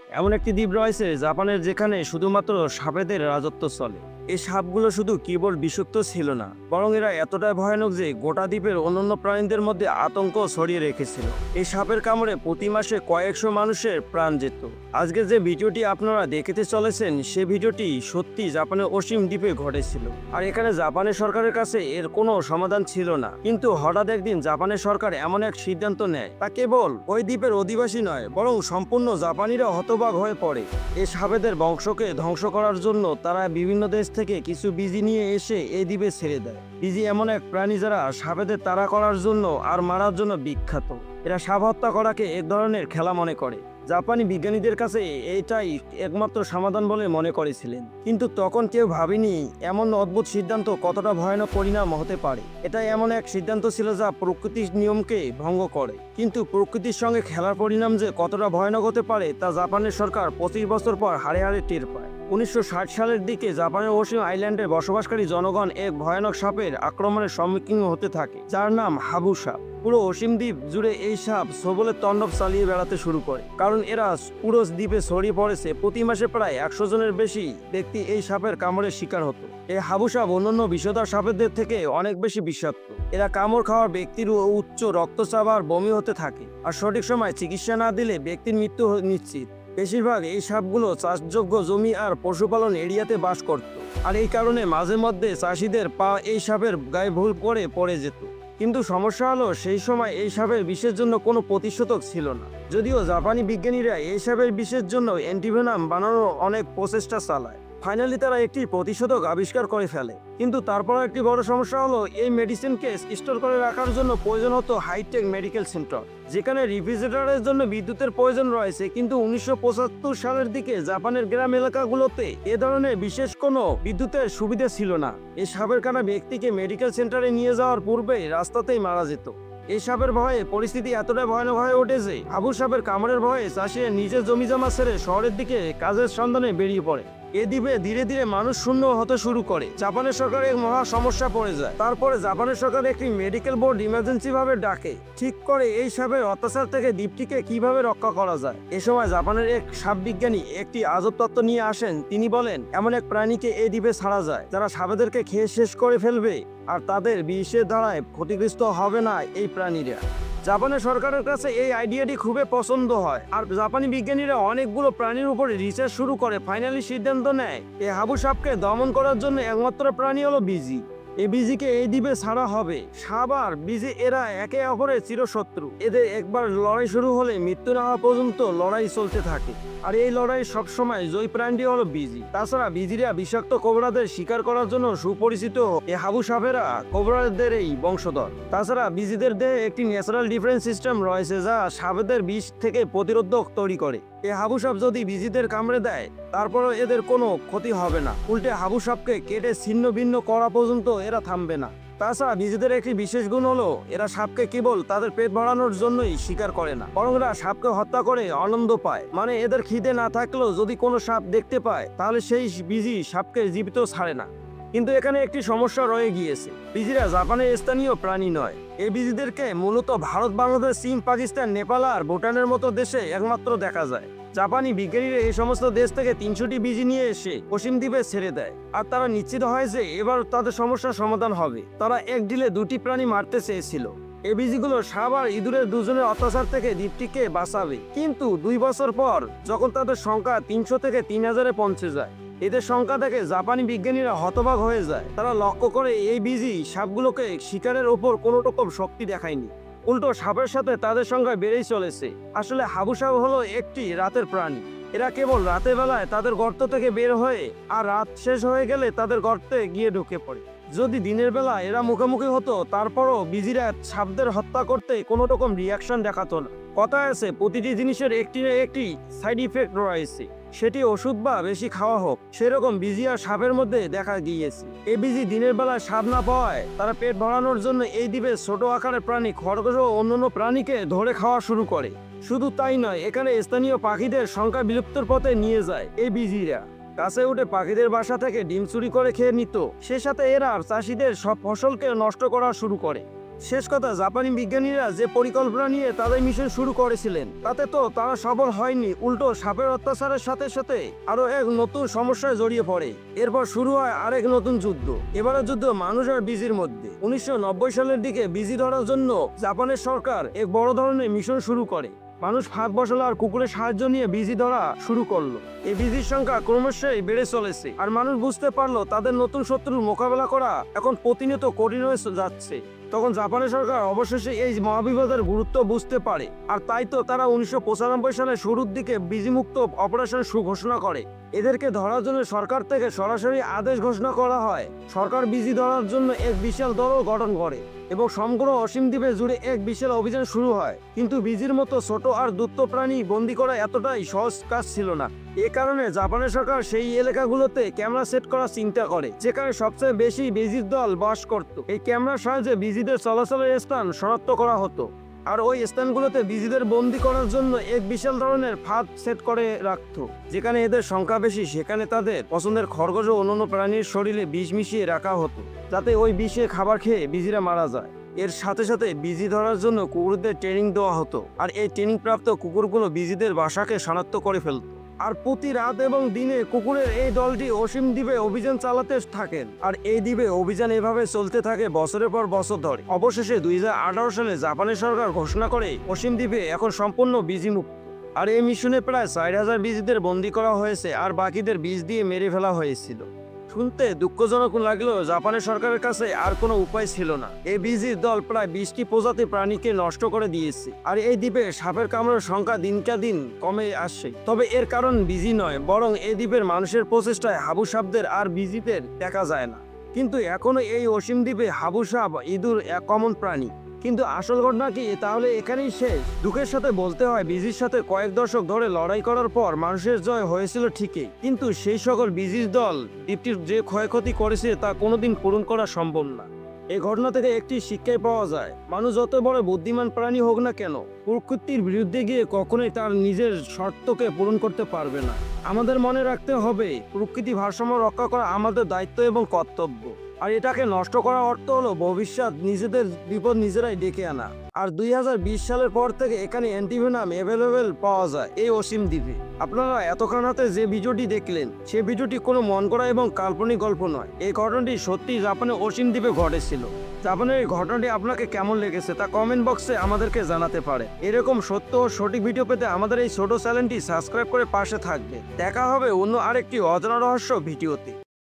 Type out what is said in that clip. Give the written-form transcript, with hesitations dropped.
এমন একটি দ্বীপ রয়েছে জাপানের যেখানে শুধুমাত্র সাপেদের রাজত্ব চলে। এই সাপগুলো শুধু কেবল বিষাক্ত ছিল না, বরং এরা এতটাই ভয়ানক যে গোটা দ্বীপের অন্যান্য প্রাণীদের মধ্যে আতঙ্ক ছড়িয়ে রেখেছিল। এই সাপের কামড়ে প্রতি মাসে কয়েকশো মানুষের প্রাণ যেত। আজকে যে ভিডিওটি আপনারা দেখতে চলেছেন সে ভিডিওটি সত্যি জাপানের অসীম দ্বীপে ঘটেছিল। আর এখানে জাপানের সরকারের কাছে এর কোনো সমাধান ছিল না। কিন্তু হঠাৎ একদিন জাপানের সরকার এমন এক সিদ্ধান্ত নেয়, তা কেবল ওই দ্বীপের অধিবাসী নয়, বরং সম্পূর্ণ জাপানিরা হতবাক হয়ে পড়ে। এই সাপেদের বংশকে ধ্বংস করার জন্য তারা বিভিন্ন দেশ থেকে কিছু বিজি নিয়ে এসে এই দ্বীপে ছেড়ে দেয়। বিজি এমন এক প্রাণী যারা সাপেদের তাড়া করার জন্য আর মারার জন্য বিখ্যাত। এরা সাপ হত্যা করাকে এক ধরনের খেলা মনে করে। জাপানি বিজ্ঞানীদের কাছে এটাই একমাত্র সমাধান বলে মনে করেছিলেন। কিন্তু তখন কেউ ভাবেনি এমন অদ্ভুত সিদ্ধান্ত কতটা ভয়ানক পরিণাম হতে পারে। এটা এমন এক সিদ্ধান্ত ছিল যা প্রকৃতির নিয়মকে ভঙ্গ করে। কিন্তু প্রকৃতির সঙ্গে খেলার পরিণাম যে কতটা ভয়ানক হতে পারে তা জাপানের সরকার 25 বছর পর হাড়ে হাড়ে টের পায়। 1960 সালের দিকে জাপানের ওশিন আইল্যান্ডে বসবাসকারী জনগণ এক ভয়ানক সাপের আক্রমণের সম্মুখীন হতে থাকে, যার নাম হাবু সাপ। পুরো অসীম দ্বীপ জুড়ে এই সাপ সবলের তাণ্ডব চালিয়ে বেড়াতে শুরু করে, কারণ এরা পুরো দ্বীপে ছড়িয়ে পড়েছে। প্রতি মাসে প্রায় 100 জনের বেশি ব্যক্তি এই সাপের কামড়ের শিকার হতো। এই হাবু সাপ অন্যান্য বিষধর সাপের থেকে অনেক বেশি বিষাক্ত। এরা কামড় খাওয়ার ব্যক্তির উচ্চ রক্তচাপ আর বমি হতে থাকে, আর সঠিক সময় চিকিৎসা না দিলে ব্যক্তির মৃত্যু নিশ্চিত। বেশিরভাগ এই সাপগুলো চাষযোগ্য জমি আর পশুপালন এরিয়াতে বাস করত, আর এই কারণে মাঝে মধ্যে চাষিদের পা এই সাপের গায়ে ভুল করে পড়ে যেত। কিন্তু সমস্যা হলো সেই সময় এই সাপের বিষের জন্য কোনো প্রতিষেধক ছিল না। যদিও জাপানি বিজ্ঞানীরা এই সাপের বিষের জন্য অ্যান্টিভেনাম বানানোর অনেক প্রচেষ্টা চালায়, ফাইনালি তারা একটি প্রতিষেধক আবিষ্কার করে ফেলে। কিন্তু তারপর একটি বড় সমস্যা হলো এই মেডিসিনকে স্টোর করে রাখার জন্য প্রয়োজন হতো হাইটেক মেডিকেল সেন্টার, যেখানে রেফ্রিজারেটরের জন্য বিদ্যুতের প্রয়োজন রয়েছে। কিন্তু 1975 সালের দিকে জাপানের গ্রাম এলাকাগুলোতে এ ধরনের বিশেষ কোনো বিদ্যুতের সুবিধা ছিল না। এই সাপের কাটা ব্যক্তিকে মেডিকেল সেন্টারে নিয়ে যাওয়ার পূর্বে রাস্তাতেই মারা যেত। এই সাপের ভয়ে পরিস্থিতি এতটাই ভয়ানক হয়ে ওঠেছে, হাবু সাপের কামড়ের ভয়ে চাষিরা নিজের জমি জমা ছেড়ে শহরের দিকে কাজের সন্ধানে বেরিয়ে পড়ে। এ দ্বীপে ধীরে ধীরে মানুষ শূন্য হতে শুরু করে। জাপানের সরকার এক মহা সমস্যা পড়ে যায়। তারপরে জাপানের সরকার একটি মেডিকেল বোর্ড ইমার্জেন্সি ভাবে ডাকে, ঠিক করে এই সাপের অত্যাচার থেকে দ্বীপটিকে কিভাবে রক্ষা করা যায়। এ সময় জাপানের এক সাপ বিজ্ঞানী একটি আজব তত্ত্ব নিয়ে আসেন। তিনি বলেন এমন এক প্রাণীকে এই দ্বীপে ছাড়া যায় যারা সাপেদেরকে খেয়ে শেষ করে ফেলবে, আর তাদের বিষের দ্বারায় ক্ষতিগ্রস্ত হবে না এই প্রাণীরা। জাপানের সরকারের কাছে এই আইডিয়াটি খুবই পছন্দ হয়, আর জাপানি বিজ্ঞানীরা অনেকগুলো প্রাণীর উপরে রিসার্চ শুরু করে ফাইনালি সিদ্ধান্ত নেয় এই হাবু সাপকে দমন করার জন্য একমাত্র প্রাণী হলো বিজি। এই বিজিকে এই দ্বীপে ছাড়া হবে। সাপ আর বিজি এরা একে অপরের চিরশত্রু। এদের একবার লড়াই শুরু হলে মৃত্যু না হওয়া পর্যন্ত লড়াই চলতে থাকে, আর এই লড়াই সবসময় জয়ী প্রাণীটি হলো বিজি। তাছাড়া বিজিরা বিষাক্ত কোবরাদের শিকার করার জন্য সুপরিচিত। এই হাবু সাপেরা কোবরাদের এই বংশধর। তাছাড়া বিজিদের দেহে একটি ন্যাচারাল ডিফেন্স সিস্টেম রয়েছে যা সাপেদের বিষ থেকে প্রতিরোধক তৈরি করে। এই হাবু সাপ যদি বিজিদের কামড়ে দেয় তারপরও এদের কোনো ক্ষতি হবে না, উল্টে হাবু সাপকে কেটে ছিন্ন ভিন্ন করা পর্যন্ত এরা থামবে না। তাছাড়া বিজিদের একটি বিশেষ গুণ হলো এরা সাপকে কেবল তাদের পেট ভরানোর জন্যই শিকার করে না, বরং এরা সাপকে হত্যা করে আনন্দ পায়। মানে এদের খিদে না থাকলেও যদি কোনো সাপ দেখতে পায় তাহলে সেই বিজি সাপকে জীবিত ছাড়ে না। কিন্তু এখানে একটি সমস্যা রয়ে গিয়েছে, বিজিরা জাপানের স্থানীয় প্রাণী নয়। এই বিজিদেরকে মূলত ভারত, বাংলাদেশ, চীন, পাকিস্তান, নেপাল আর ভুটানের মতো দেশে একমাত্র দেখা যায়। জাপানি বিজ্ঞানীরা এই সমস্ত দেশ থেকে 300টি বিজি নিয়ে এসে অসীম দ্বীপে ছেড়ে দেয়, আর তারা নিশ্চিত হয় যে এবার তাদের সমস্যার সমাধান হবে। তারা এক ঢিলে 2টি প্রাণী মারতে চেয়েছিল। এই বিজিগুলো সাপ আর ইঁদুরের দুজনের অত্যাচার থেকে দ্বীপটিকে বাঁচাবে। কিন্তু 2 বছর পর যখন তাদের সংখ্যা 300 থেকে 3000-এ পৌঁছে যায়, এদের সংখ্যা থেকে জাপানি বিজ্ঞানীরা হতবাক হয়ে যায়। তারা লক্ষ্য করে এই বিজি সাপগুলোকে শিকারের ওপর কোনো রকম শক্তি দেখায়নি, উল্টো সাপের সাথে তাদের সংখ্যা বেড়েই চলেছে। আসলে হাবু সাপ হলো একটি রাতের প্রাণী। এরা কেবল রাতের বেলায় তাদের গর্ত থেকে বের হয়ে, আর রাত শেষ হয়ে গেলে তাদের গর্তে গিয়ে ঢুকে পড়ে। যদি দিনের বেলা এরা মুখোমুখি হতো তারপরও বিজিরা সাপদের হত্যা করতে কোনো রকম রিয়াকশন দেখাতো না। কথা আছে প্রতিটি জিনিসের একটি না একটি সাইড ইফেক্ট রয়েছে, সেটি ওষুধ বা বেশি খাওয়া হোক। সেরকম বিজি আর সাপের মধ্যে দেখা গিয়েছে। এই বিজি দিনের বেলায় সাপ না পাওয়ায় তারা পেট ভরানোর জন্য এই দ্বীপে ছোট আকারের প্রাণী, খরগোশ ও অন্যান্য প্রাণীকে ধরে খাওয়া শুরু করে। শুধু তাই নয়, এখানে স্থানীয় পাখিদের সংখ্যা বিলুপ্তর পথে নিয়ে যায় এই বিজিরা। কাছে উঠে পাখিদের বাসা থেকে ডিম চুরি করে খেয়ে নিত। সে সাথে এরা চাষিদের সব ফসলকে নষ্ট করা শুরু করে। শেষ কথা, জাপানি বিজ্ঞানীরা যে পরিকল্পনা নিয়ে তাদের মিশন শুরু করেছিলেন তাতে তো তারা সফল হয়নি, উল্টো সাপের অত্যাচারের সাথে সাথে আরো এক নতুন সমস্যায় জড়িয়ে পড়ে। এরপর শুরু হয় আরেক নতুন যুদ্ধ। এবারের যুদ্ধ মানুষ আর বিজির মধ্যে। 1990 সালের দিকে বিজি ধরার জন্য জাপানের সরকার এক বড় ধরনের মিশন শুরু করে। মানুষ ফাঁদ বসালো আর কুকুরের সাহায্য নিয়ে বিজি ধরা শুরু করলো। এই বিজির সংখ্যা ক্রমশই বেড়ে চলেছে আর মানুষ বুঝতে পারলো তাদের নতুন শত্রুর মোকাবেলা করা এখন প্রতিনিয়ত কঠিন হয়ে যাচ্ছে। তখন জাপানের সরকার অবশেষে এই মহাবিপদের গুরুত্ব বুঝতে পারে, আর তাই তো তারা 1995 সালের শুরুর দিকে বিজিমুক্ত অপারেশন ঘোষণা করে। এদেরকে ধরার জন্য সরকার থেকে সরাসরি আদেশ ঘোষণা করা হয়। সরকার বিজি ধরার জন্য এক বিশাল দলও গঠন করে এবং সমগ্র অসীম দ্বীপে জুড়ে এক বিশাল অভিযান শুরু হয়। কিন্তু বিজির মতো ছোট আর দুঃস্থ প্রাণী বন্দি করা এতটাই সহজ কাজ ছিল না। এ কারণে জাপানের সরকার সেই এলাকাগুলোতে ক্যামেরা সেট করার চিন্তা করে, যেখানে সবচেয়ে বেশি বিজির দল বাস করত। এই ক্যামেরার সাহায্যে বিজিদের চলাচলের স্থান শনাক্ত করা হতো, আর ওই স্থানগুলোতে বিজিদের বন্দি করার জন্য এক বিশাল ধরনের ফাঁদ সেট করে রাখতো। যেখানে এদের সংখ্যা বেশি সেখানে তাদের পছন্দের খরগোশ ও অন্যান্য প্রাণীর শরীরে বিষ মিশিয়ে রাখা হতো, যাতে ওই বিষে খাবার খেয়ে বিজিরা মারা যায়। এর সাথে সাথে বিজি ধরার জন্য কুকুরদের ট্রেনিং দেওয়া হতো, আর এই ট্রেনিং প্রাপ্ত কুকুরগুলো বিজিদের বাসাকে শনাক্ত করে ফেলত। আর প্রতি রাত এবং দিনে কুকুরের এই দলটি অসীম দ্বীপে অভিযান চালাতে থাকেন, আর এই দ্বীপে অভিযান এভাবে চলতে থাকে বছরের পর বছর ধরে। অবশেষে 2018 সালে জাপানের সরকার ঘোষণা করে অসীম দ্বীপে এখন সম্পূর্ণ বিজি মুক্ত। আর এই মিশনে প্রায় 4000 বিজিদের বন্দী করা হয়েছে, আর বাকিদের বিষ দিয়ে মেরে ফেলা হয়েছিল। শুনতে দুঃখজনক লাগলেও জাপানের সরকারের কাছে আর কোনো উপায় ছিল না। এই বিজির দল প্রায় 20টি প্রজাতি প্রাণীকে নষ্ট করে দিয়েছে, আর এই দ্বীপে সাপের কামড়ের সংখ্যা দিনকে দিন কমে আসছে। তবে এর কারণ বিজি নয়, বরং এই দ্বীপের মানুষের প্রচেষ্টায় হাবু সাপদের আর বিজিদের দেখা যায় না। কিন্তু এখনো এই অসীম দ্বীপে হাবু সাপ, ইঁদুর এক কমন প্রাণী। কিন্তু আসল ঘটনা কি তাহলে এখানেই শেষ? দুঃখের সাথে বলতে হয়, বিজির সাথে কয়েক দশক ধরে লড়াই করার পর মানুষের জয় হয়েছিল ঠিকই, কিন্তু সেই সকল বিজির দল দ্বীপটির যে ক্ষয়ক্ষতি করেছে তা কোনোদিন পূরণ করা সম্ভব না। এই ঘটনা থেকে একটি শিক্ষাই পাওয়া যায়, মানুষ যত বড় বুদ্ধিমান প্রাণী হোক না কেন, প্রকৃতির বিরুদ্ধে গিয়ে কখনোই তার নিজের শর্তকে পূরণ করতে পারবে না। আমাদের মনে রাখতে হবে, প্রকৃতি ভারসাম্য রক্ষা করা আমাদের দায়িত্ব এবং কর্তব্য। আর এটাকে নষ্ট করার অর্থ হলো ভবিষ্যৎ নিজেদের বিপদ নিজেরাই ডেকে আনা। আর 2020 সালের পর থেকে এখানে অ্যান্টিভেনাম অ্যাভেলেবেল পাওয়া যায় এই অসীম দ্বীপে। আপনারা এতক্ষণ হাতে যে ভিডিওটি দেখলেন, সে ভিডিওটি কোনো মন করা এবং কাল্পনিক গল্প নয়। এই ঘটনাটি সত্যি জাপানের অসীম দ্বীপে ঘটেছিল। জাপানের এই ঘটনাটি আপনাকে কেমন লেগেছে তা কমেন্ট বক্সে আমাদেরকে জানাতে পারে। এরকম সত্য ও সঠিক ভিডিও পেতে আমাদের এই ছোট চ্যানেলটি সাবস্ক্রাইব করে পাশে থাকবে। দেখা হবে অন্য আরেকটি অজানা রহস্য ভিডিওতে।